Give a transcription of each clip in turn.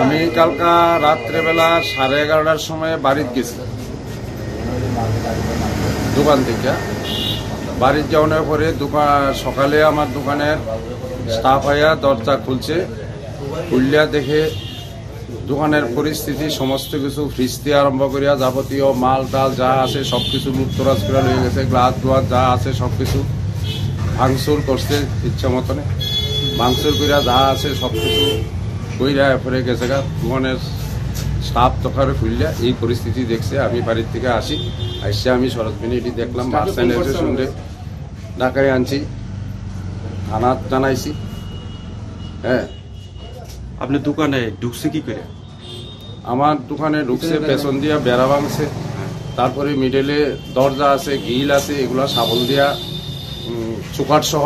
আমি কালকা রাত্রেবেলা 11:30টার সময় বাড়িতে গেছি দোকান থেকে। বাড়িতে যাওয়ার পরে সকালে আমার দোকানের স্টাফ আইয়া দরজা খুলছে, খুললিয়া দেখে দোকানের পরিস্থিতি সমস্ত কিছু ফ্রিজ দিয়ে আরম্ভ করিয়া যাবতীয় মাল টাল যা আছে সবকিছু লুটতরাজ করে হয়ে গেছে। গ্লাস গ্লাস যা আছে সবকিছু ভাঙচুর করছে, ইচ্ছা মতনে ভাঙচুর করিয়া যা আছে সবকিছু কইরা পরে গেছে গা। দোকানের স্টাফ তোকারে খুললিয়া এই পরিস্থিতি দেখছে। আমি বাড়ির থেকে আসি, আসছে আমি সরজমিনে এটি দেখলাম। বাস স্ট্যান্ডের সঙ্গে ঢাকায় আনছি, থানা জানাইছি। হ্যাঁ, আপনি দোকানে ঢুকছে কি করে? আমার দোকানে ঢুকছে পেছন দিয়া বেড়া ভাঙছে, তারপরে মিডলে দরজা আছে, গিল আছে, এগুলা শাবল দিয়া চুকাট সহ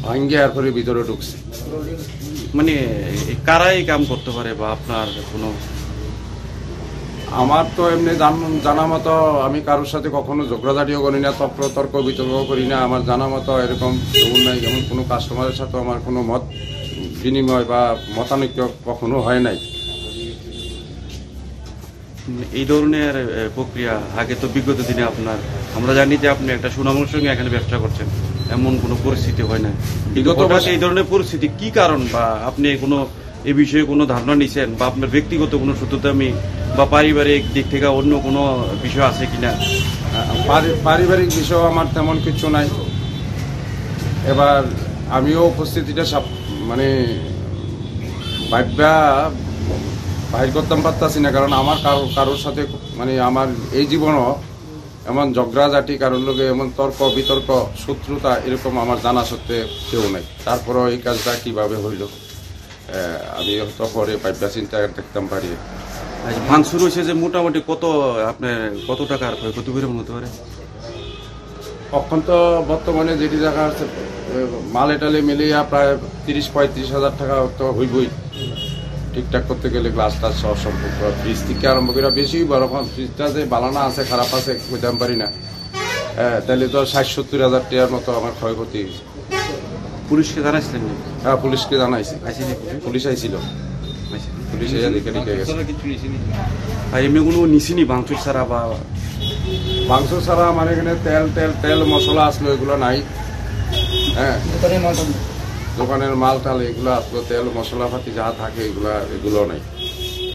ভাঙ্গে এরপরে ভিতরে ঢুকছে। মানে কারাই কাম করতে পারে বা আপনার কোনো? আমার তো এমনি জানা মতো আমি কারোর সাথে কখনো ঝগড়াঝাটিও করি না, তর্ক বিতর্ক করি না। আমার জানা মতো এরকম নাই, যেমন কোনো কাস্টমারের সাথে আমার কোনো মত বিনিময় বা মতানৈক্য কখনো হয় নাই। এই ধরনের প্রক্রিয়া আগে তো বিগত দিনে আমরা জানি যে আপনি একটা সুনামের সঙ্গে এখানে ব্যবসা করছেন, এমন কোনো পরিস্থিতি হয় না। বিগত এই ধরনের পরিস্থিতি কি কারণ, বা আপনি কোনো এই বিষয়ে কোনো ধারণা নিছেন, বা আপনার ব্যক্তিগত কোনো সূত্রতামি বা পারিবারিক দিক থেকে অন্য কোনো বিষয় আছে কিনা? পারিবারিক বিষয় আমার তেমন কিছু নাই। এবার আমিও উপস্থিতিটা মানে বাহির করতাম পারতাছি না, কারণ আমার কারোর সাথে মানে আমার এই জীবনও এমন ঝগড়াঝাটি কারোর লোকে এমন তর্ক বিতর্ক শত্রুতা এরকম আমার জানা সত্ত্বে কেউ নাই। তারপরেও এই কাজটা কিভাবে হইল আমি তো পরে পাইবা চিন্তা দেখতাম পারি। ভাঙচুর হয়েছে যে মোটামুটি আপনার কত টাকার ক্ষয়ক্ষতি করে মনে হতে পারে? এখন তো বর্তমানে যেটি দেখা আছে মাল এটালে মিলিয়া প্রায় 30-35 হাজার টাকা তো হইবই ঠিকঠাক করতে গেলে। গ্লাস টাস সব সম্পর্ক ফ্রিজ থেকে আরম্ভ করে বেশি বড় ফ্রিজটা যে বালানা আছে খারাপ আছে বুঝতে পারি না। হ্যাঁ, তাহলে তো 60-70 হাজার টাকার মতো আমার ক্ষয়ক্ষতি হয়েছে। পুলিশকে জানাইছিলেন? হ্যাঁ, পুলিশকে জানাইছি। পুলিশ আইছিল, পুলিশ এসে দেখে গেছে। আর এমনি কোনো নিছিনি ভাঙচুর ছাড়া? বা ভাঙচুর ছাড়া আমার এখানে তেল মশলা আসলো, এগুলো নাই। হ্যাঁ, দোকানের মাল টাল এগুলো আসলো, তেল মশলা পাতি যা থাকে এগুলো নাই।